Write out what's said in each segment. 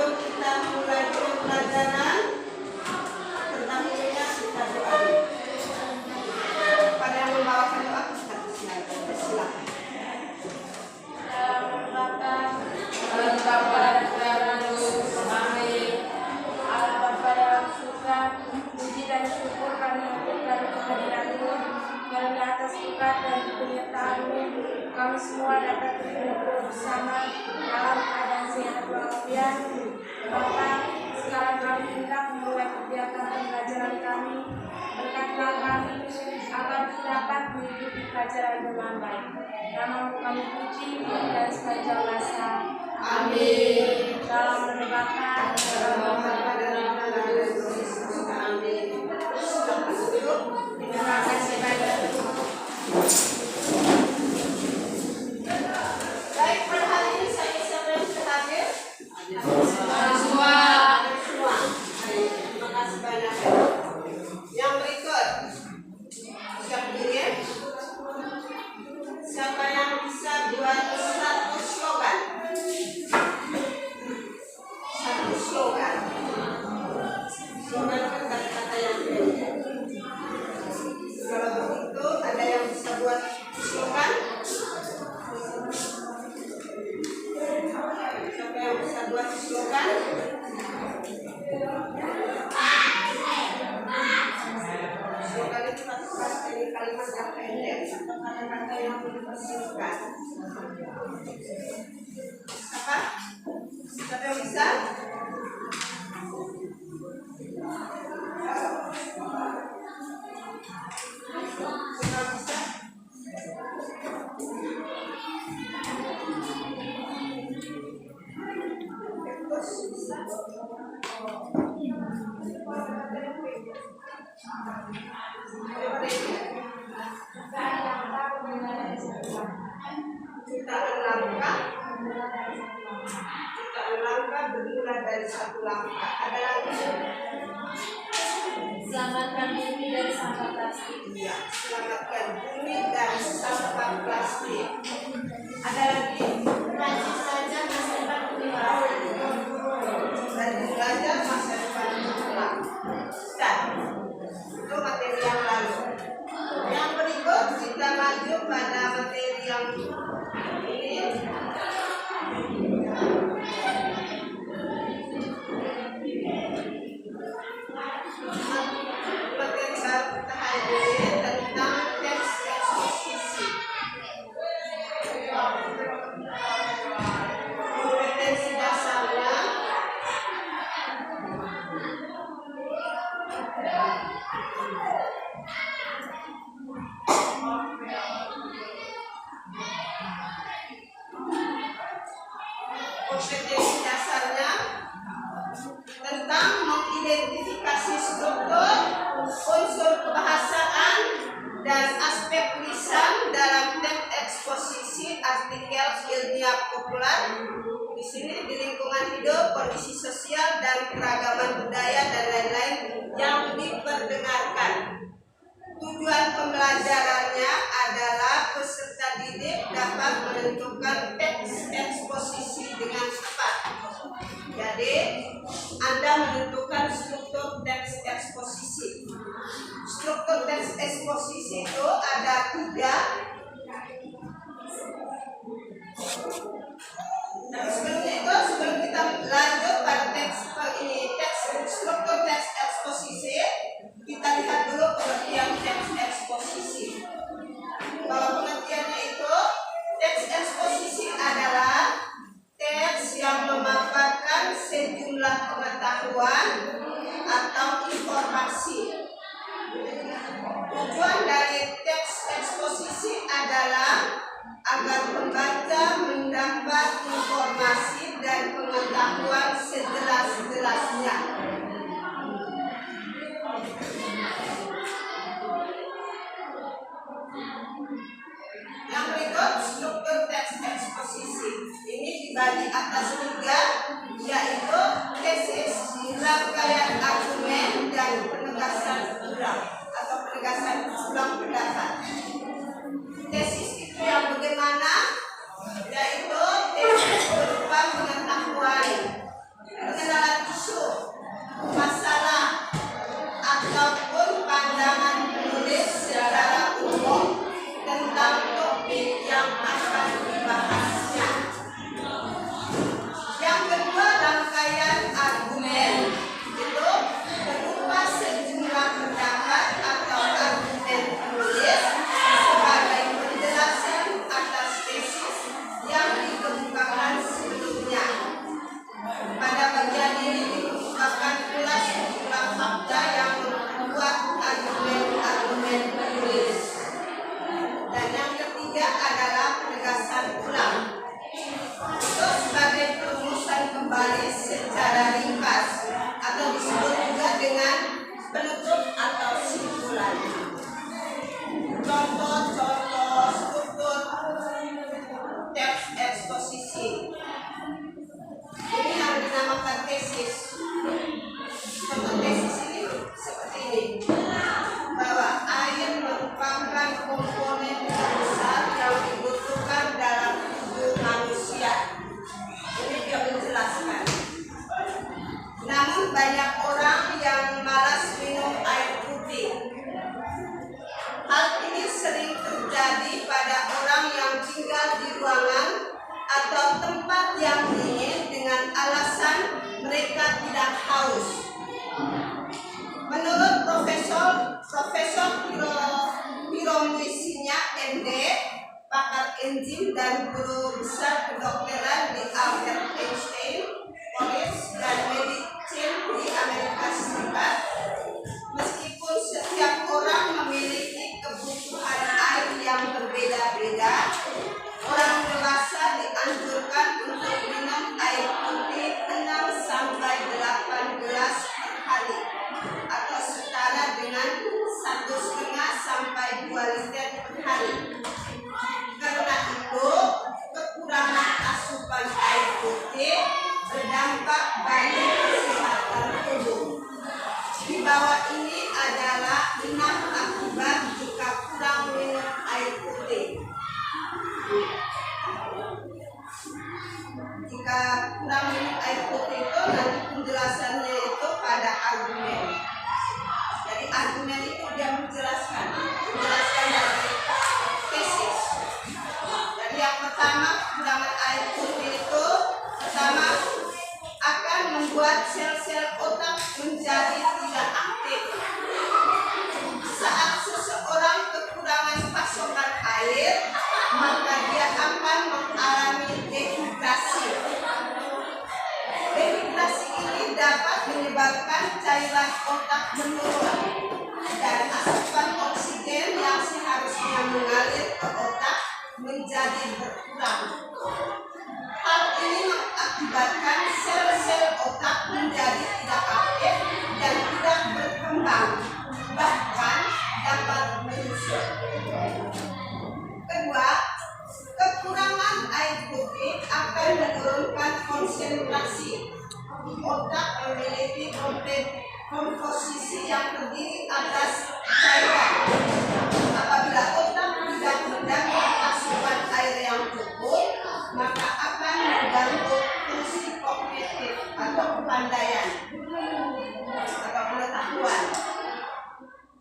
sebelum kita mulai pembelajaran tentang kuliah kita doa. Pada yang membawakan doa kita silakan. Puji dan syukur kami haturkan kehadiran-Mu, karena atas berkat dan penyertaan-Mu kami semua dapat berkumpul bersama dalam keadaan sehat walafiat. Bapa, sekarang kami hendak memulai kegiatan pembelajaran kami. Berkatlah kami agar dapat mengikuti pelajaran dengan baik. Nama-Mu kami puji dan sepanjang masa. Amin. Dalam nama Bapa, dalam nama terima kasih banyak. Baik, pada hari ini saya siapa yang sudah hadir? Semua. Terima kasih banyak. Yang berikut, siap kirim? Siapa yang bisa buat satu slogan? Satu slogan. Slogan kan kata-kata yang pendek. Kalau begitu, ada yang bisa buat slogan? Siapa yang bisa buat slogan? Slogan itu pasti dari kalimat yang pendek atau kata-kata yang dipersiapkan. Apa? Siapa yang bisa? Jutaan langkah bermula dari satu langkah. Ada lagi? Selamatkan bumi dari sampah plastik. Ya, selamatkan bumi dari sampah plastik. Ada lagi? Rajin belajar masa depan gemilang. Rajin belajar masa depan gemilang. Dan itu materi yang lalu. Yang berikut kita maju pada materi yang ini. Materi baru kita hadiri tentang teks eksposisi. Kompetensi dasarnya tentang mengidentifikasi struktur, unsur kebahasaan, dan aspek lisan dalam teks eksposisi artikel ilmiah populer. Di sini di lingkungan hidup, kondisi sosial, dan keragaman budaya dan lain-lain yang diperdengarkan. Tujuan pembelajarannya adalah peserta didik dapat menentukan teks eksposisi dengan tepat. Jadi, Anda menentukan struktur teks eksposisi. Struktur teks eksposisi itu ada 3. Nah, sebelum kita lanjut pada teks struktur teks eksposisi, kita lihat dulu pengertian teks eksposisi. Kalau pengertiannya itu, teks eksposisi adalah teks yang memaparkan sejumlah pengetahuan atau informasi. Tujuan dari teks eksposisi adalah agar pembaca mendapat informasi dan pengetahuan sejelas-jelasnya. Yang berikut struktur teks eksposisi. Ini dibagi atas 3, yaitu tesis, rangkaian argumen, dan penegasan ulang atau penegasan ulang pendapat. Tesis itu yang bagaimana? Yaitu tesis berupa pengetahuan. secara ringkas atau disebut juga dengan penutup atau simpulan. Contoh-contoh struktur teks eksposisi ini yang dinamakan tesis. Contoh tesis ini seperti ini, bahwa air merupakan komponen terbesar yang dibutuhkan dalam tubuh manusia. Ini dia menjelaskan. Namun banyak orang yang malas minum air putih. Hal ini sering terjadi pada orang yang tinggal di ruangan atau tempat yang dingin dengan alasan mereka tidak haus. Menurut Profesor Piromuisinya MD, pakar enzim dan guru besar kedokteran di Albert Einstein College dan Medicine di Amerika Serikat, meskipun setiap orang memiliki kebutuhan air yang berbeda-beda, orang dewasa dianjurkan untuk minum air putih 6 sampai 8 gelas per hari atau setara dengan 1,5 sampai 2 liter per hari. Karena itu, kekurangan asupan air putih berdampak bagi kesehatan tubuh. Di bawah ini adalah 6 akibat jika kurang minum air putih. Jika kurang minum air putih itu nanti penjelasannya itu pada argumen. Jadi argumen itu dia menjelaskan dari tesis. Jadi yang pertama, kekurangan air putih itu pertama akan membuat sel-sel otak menjadi tidak aktif. Saat seseorang kekurangan pasokan air, maka dia akan mengalami dehidrasi. Dehidrasi ini dapat menyebabkan cairan otak menurun dan asupan oksigen yang seharusnya mengalir ke otak menjadi berkurang. Hal ini mengakibatkan sel-sel otak menjadi tidak aktif dan tidak berkembang, bahkan dapat menyusut. Kedua, kekurangan air putih akan menurunkan konsentrasi. Otak memiliki komposisi yang terdiri atas cairan. Apabila otak tidak mendapat asupan air yang cukup, maka akan mengganggu fungsi kognitif atau kepandaian atau pengetahuan.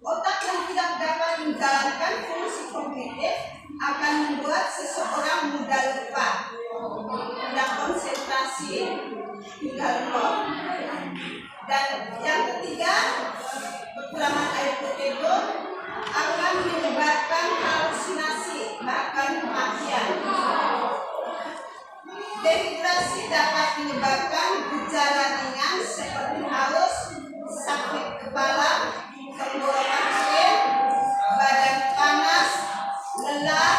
Otak yang tidak dapat menjalankan fungsi kognitif akan membuat seseorang mudah lupa, tidak konsentrasi, hingga lemot. Dan yang ketiga, kekurangan air putih itu akan menyebabkan halusinasi, bahkan kematian. Dehidrasi dapat menyebabkan gejala ringan seperti haus, sakit kepala, tenggorokan kering, badan panas, lelah,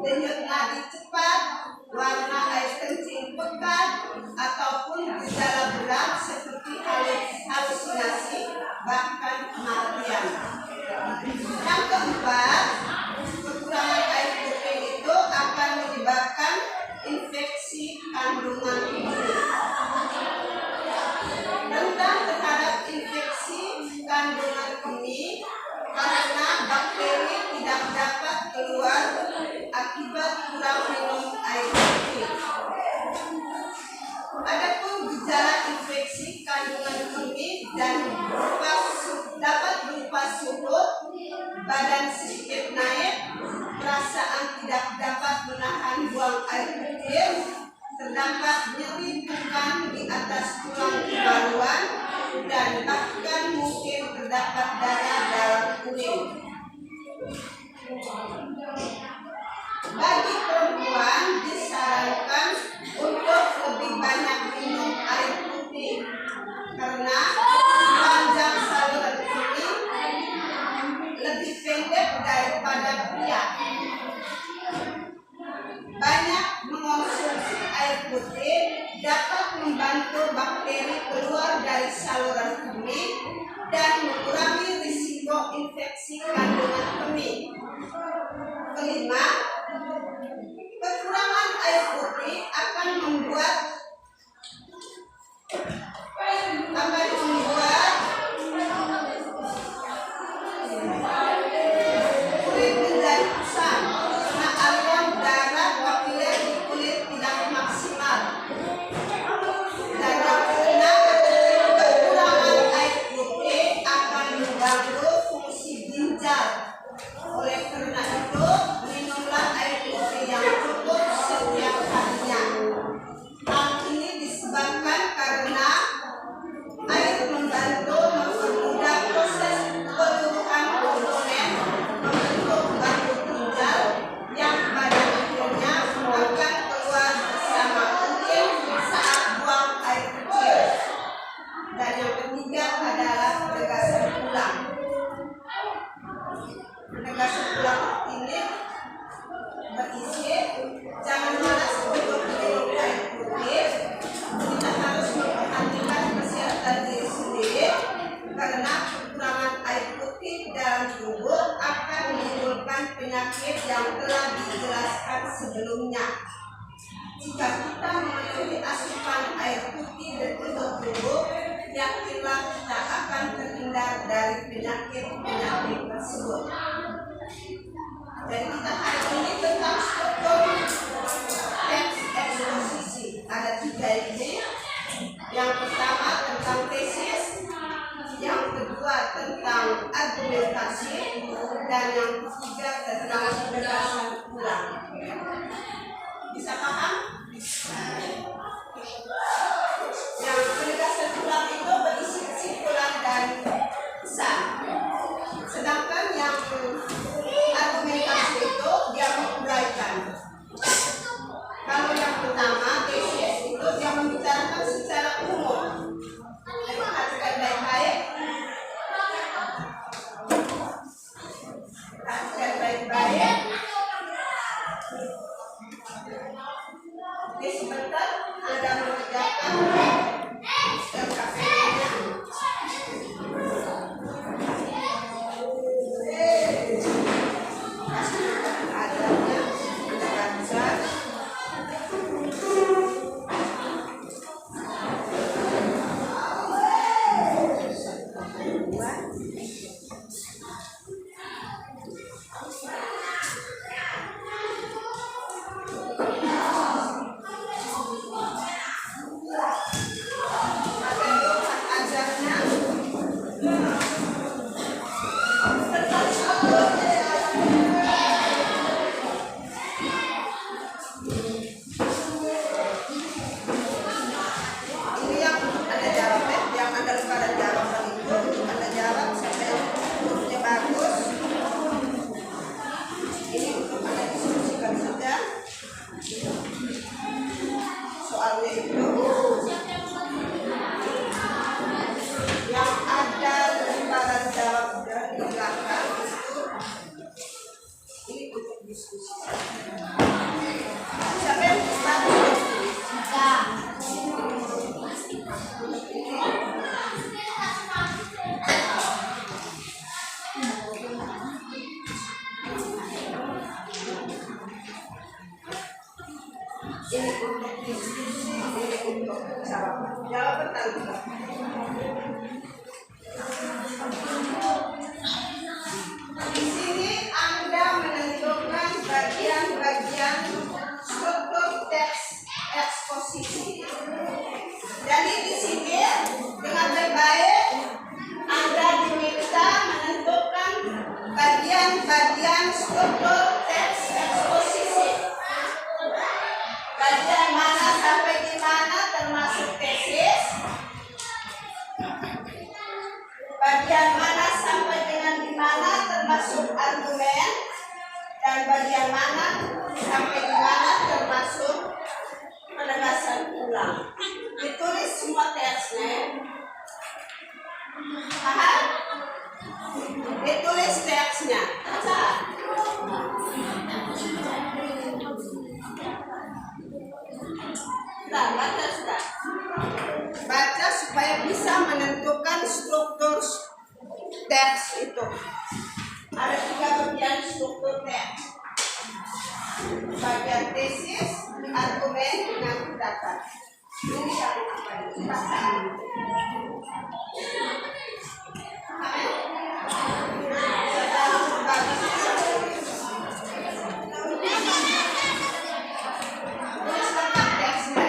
denyut nadi cepat, warna air kencing pekat, ataupun gejala berat seperti halusinasi, bahkan kematian. Yang keempat, kekurangan air putih itu akan menyebabkan infeksi kandungan kemih. Rentan terhadap infeksi kandungan kemih karena bakteri tidak dapat keluar akibat kurang minum air putih. Adapun gejala infeksi kandungan kemih dan dapat berupa surut, badan sedikit naik, perasaan tidak dapat menahan buang air kecil, terdapat nyeri bukan di atas tulang kemaluan, dan bahkan mungkin terdapat darah dalam urin. Bagi perempuan disarankan untuk lebih banyak minum air putih karena panjang saluran kemih lebih pendek daripada pria. Banyak mengonsumsi air putih dapat membantu resiko bakteri keluar dari saluran kemih dan mengurangi risiko infeksi kandungan kemih. Kelima, kekurangan air putih akan membuat kulit menjadi kusam karena aliran darah kapiler di kulit tidak maksimal. Dan yang keenam, kekurangan air putih akan mengganggu fungsi ginjal. Oleh karena itu, minumlah air putih yang cukup setiap harinya. Hal ini disebabkan karena air membantu mempermudah proses peluruhan komponen membentuk batu ginjal yang pada akhirnya akan keluar bersama urin saat buang air kecil. Dan yang ketiga adalah penegasan tulang. Penegasan tulang ini berisi jangan malas untuk minum air putih. Kita harus memperhatikan kesehatan diri sendiri karena kekurangan air putih dalam tubuh akan menimbulkan penyakit yang telah dijelaskan sebelumnya. Jika kita memenuhi asupan air putih untuk tubuh, yakinlah kita akan terhindar dari penyakit-penyakit tersebut. Dan kita hari ini tentang struktur teks eksposisi. Ada 3 ini. Yang pertama tentang tesis, yang kedua tentang argumentasi, dan yang ketiga tentang penegasan ulang. Bisa paham? Yang penegasan ulang itu berisi kesimpulan dan pesan. Sedangkan yang argumentasi itu dia menguraikan. Kalau yang pertama tesis itu dia membicarakan secara umum. Perhatikan baik-baik. Perhatikan baik-baik. Oke, sebentar Anda mengerjakan LKPD-nya. Adanya Anda baca. Soalnya itu yang ada lembaran jawab di belakang itu ini untuk diskusi. Siapa yang bantu? Ini untuk diskusi, ini untuk jawab. Jawaban tadi. Di sini Anda menentukan bagian-bagian struktur teks eksposisi. Jadi di sini dengan baik-baik Anda diminta menentukan bagian-bagian struktur teks eksposisi. Bagian mana sampai di mana termasuk tesis, bagian mana sampai dengan di mana termasuk argumen, dan bagian mana sampai di mana termasuk penegasan ulang. Ditulis semua teksnya. Paham? Ditulis teksnya. Sudah, baca sudah. menentukan struktur teks itu. Ada 3 bagian struktur teks. Bagian tesis, argumen, dengan pendapat. Ini satu apa ini? Perasaan. Amin. Tulis lengkap teksnya.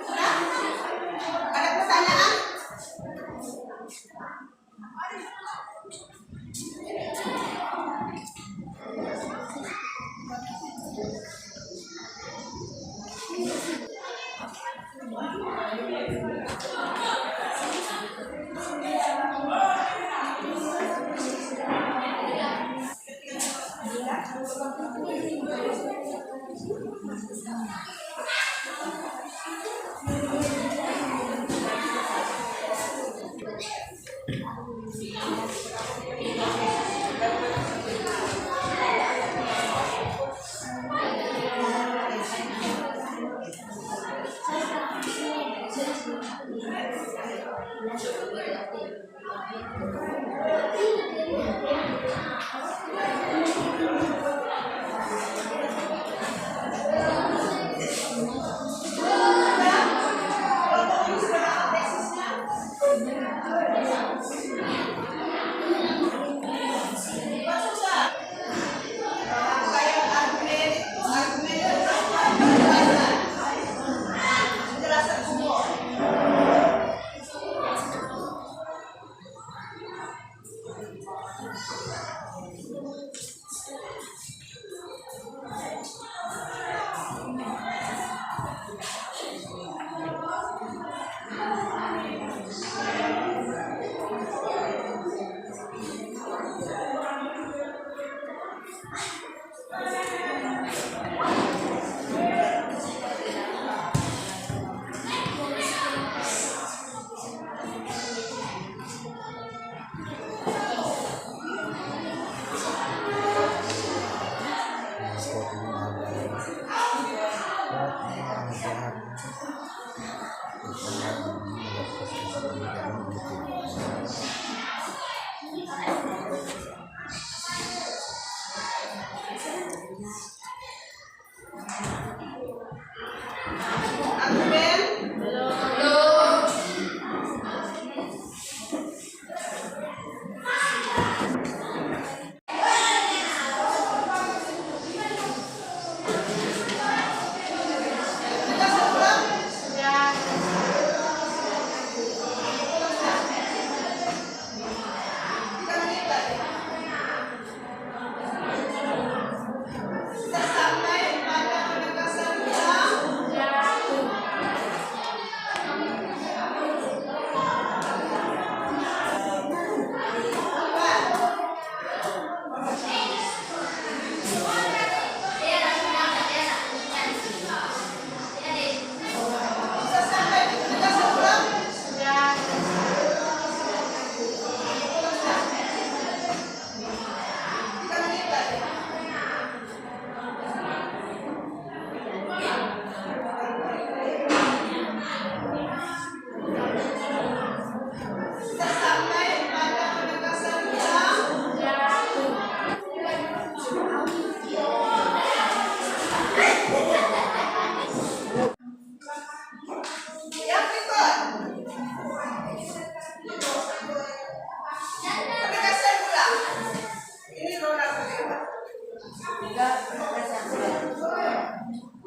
Sudah? Ada pertanyaan?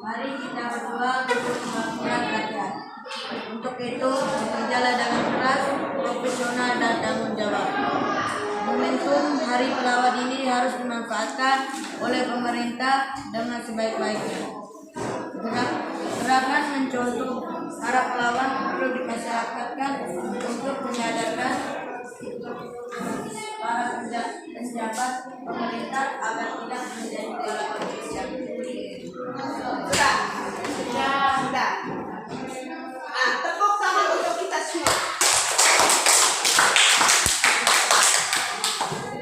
Mari kita berdoa untuk kemakmuran rakyat. Untuk itu, bekerjalah dengan keras, profesional dan tanggung jawab. Momentum Hari Pelawat ini harus dimanfaatkan oleh pemerintah dengan sebaik-baiknya. Gerakan mencontoh para pelawat perlu dimasyarakatkan untuk menyadarkan para pejabat pemerintah agar tidak menjadi pelawat yang Sudah? Sudah. Nah, tepuk tangan untuk kita semua.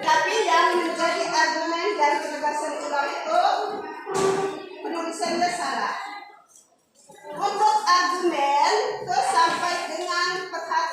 Tapi yang menjadi argumen dan penegasan ulang itu penulisannya salah. Untuk argumen itu sampai dengan perhatian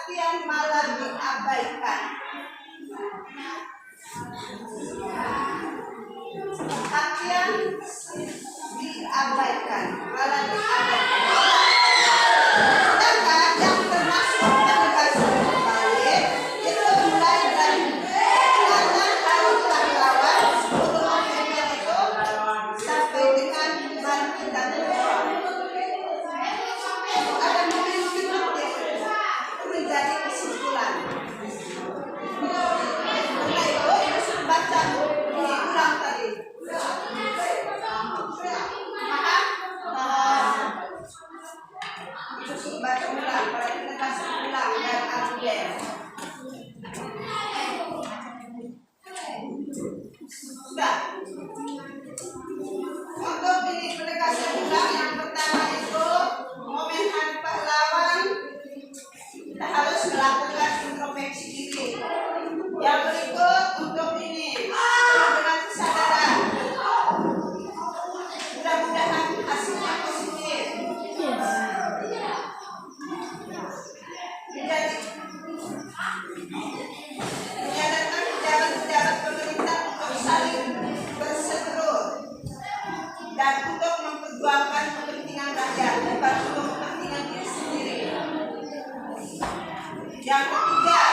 Yang ketiga,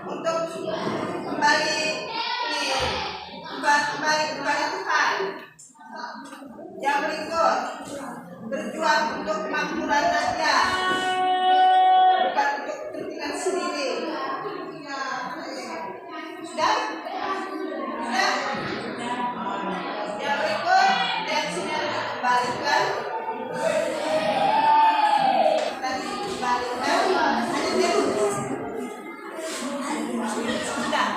untuk kembali kepada Tuhan. Yang berikut, berjuang untuk kemakmuran rakyat, bukan untuk kepentingan sendiri. Sudah? Sudah? Yang berikut, tensinya dikembalikan. Tadi dikembalikan. Ada terus. Sudah.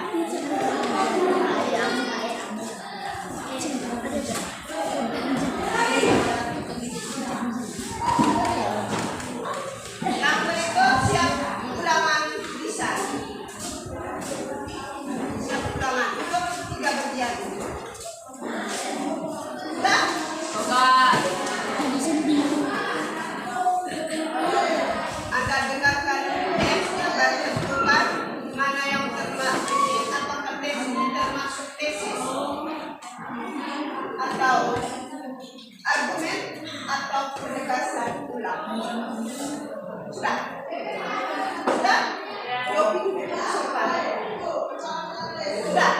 Yang berikut, siap ulangan tulisan. Siap ulangan untuk 3 bagian. Sudah? Anda dengarkan teks yang baru tentukan mana yang termasuk ini, apakah teks ini termasuk tesis atau argumen atau penegasan ulang. Sudah? Sudah? Jawab sopan. Sudah?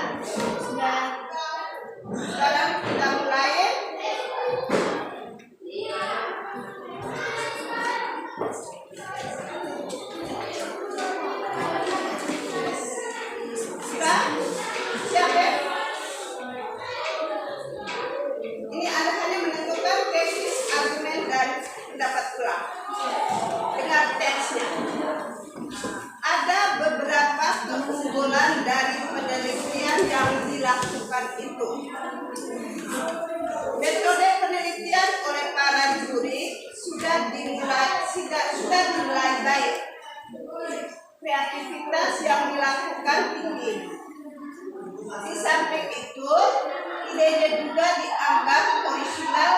Sudah. Sekarang kita mulai. Sudah? Siap ya? Ini Anda hanya menentukan tesis, argumen, dan pendapat ulang. Dengar teksnya. Ada beberapa keunggulan dari penelitian yang dilakukan itu. Metode penelitian oleh para juri sudah dinilai baik. Kreativitas yang dilakukan tinggi. Di samping itu, idenya juga dianggap orisinal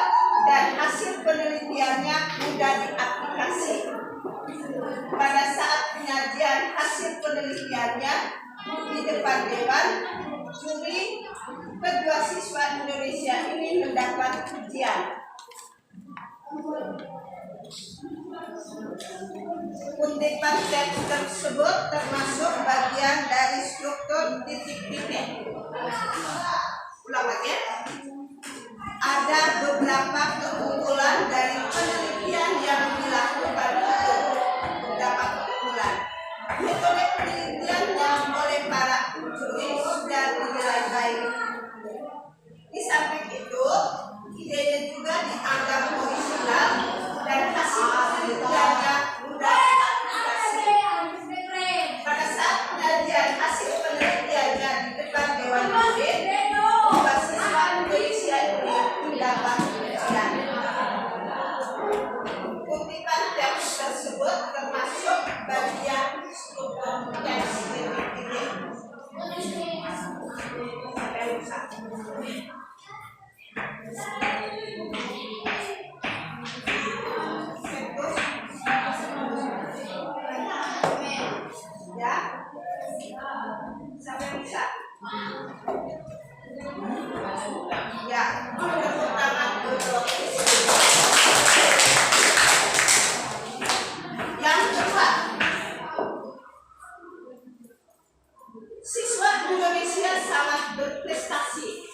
dan hasil penelitiannya mudah diaplikasi. Pada saat penyajian hasil penelitiannya di depan dewan, juri kedua siswa Indonesia ini mendapat pujian. Kutipan teks tersebut termasuk bagian dari struktur titik-titik. Ulang lagi. Ada beberapa keunggulan dari penelitian yang dilakukan itu. Beberapa keunggulan. Metode penelitian yang oleh para juri sudah dinilai baik. Di samping itu, idenya juga dianggap orisinal dan hasil penelitiannya mudah diaplikasi. Pada saat penyajian hasil penelitiannya di depan dewan juri, dua siswa Indonesia ini mendapat pujian. Kutipan teks tersebut termasuk bagian struktur teks titik-titik. Ya, sampai bisa. Ya, tepuk tangan dulu. Yang kedua, siswa Indonesia sangat berprestasi.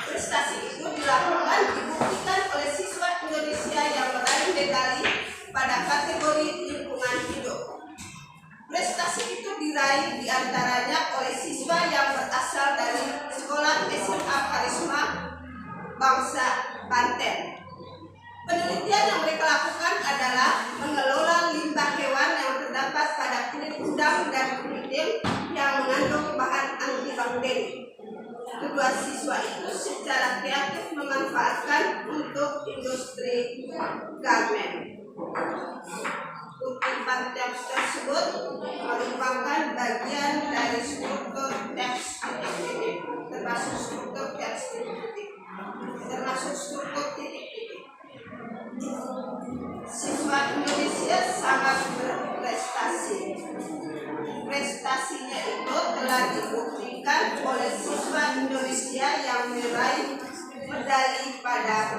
Prestasi itu dilakukan dibuktikan oleh siswa Indonesia yang meraih medali pada kategori lingkungan hidup. Prestasi itu diraih diantaranya oleh siswa yang berasal dari sekolah SMA Karisma Bangsa Banten. Penelitian yang mereka lakukan adalah mengelola limbah hewan yang terdapat pada kulit udang dan kepiting yang mengandung bahan antibakteri. Kedua siswa itu secara kreatif memanfaatkan untuk industri garmen. Kutipan teks tersebut merupakan bagian dari struktur teks titik-titik, termasuk struktur teks titik-titik, termasuk struktur titik-titik. Siswa Indonesia sangat berprestasi. Prestasinya itu telah dibuktikan oleh siswa Indonesia yang meraih medali pada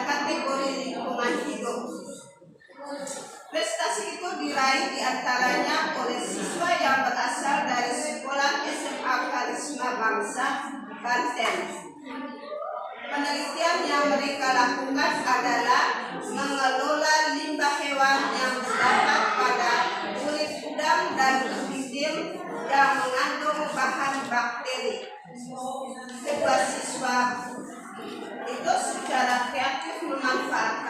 kategori lingkungan hidup.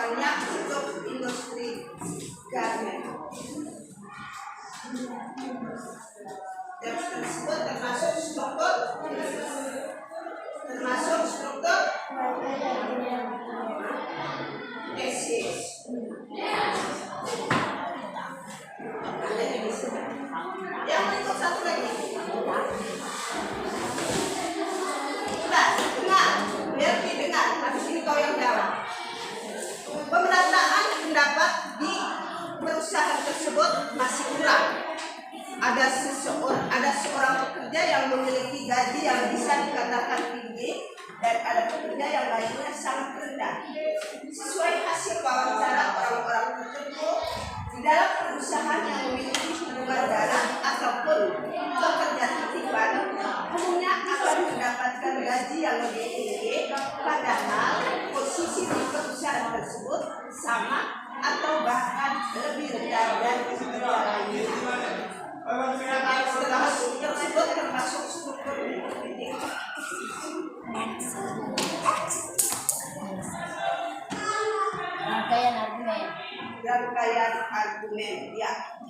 banyak untuk industri garmen. Dan tersebut termasuk struktur tesis. Yang berikut satu lagi. Sudah, dengar, biar didengar. Habis ini kau yang jawab. Pemerataan pendapat di perusahaan tersebut masih kurang. Ada seorang pekerja yang memiliki gaji yang bisa dikatakan tinggi dan ada pekerja yang gajinya sangat rendah. Sesuai hasil wawancara orang-orang tertentu di dalam perusahaan yang memiliki hubungan darah ataupun pekerja titipan, umumnya akan mendapatkan gaji yang lebih tinggi, padahal posisi di perusahaan tersebut sama atau bahkan lebih rendah dari pekerja lainnya. Setelah tersebut termasuk struktur politik. Rangkaian argumen, ya.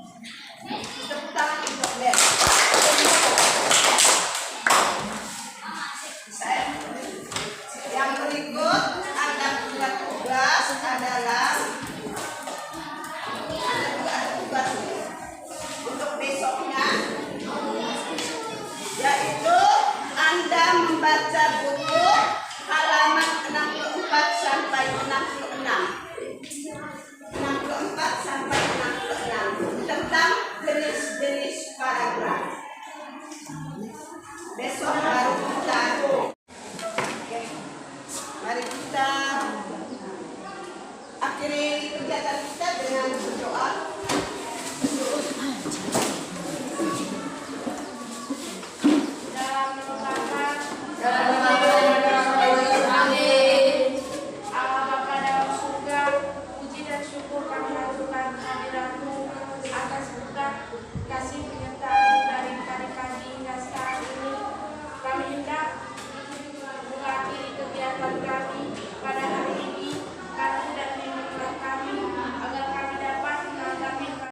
Tepuk tangan untuk Ben. Yang berikut Anda punya tugas adalah tugas untuk besoknya, yaitu Anda membaca buku halaman 64 sampai 66 tentang jenis-jenis paragraf. Besok baru kita. Oke. Mari kita akhiri kegiatan kita dengan berdoa.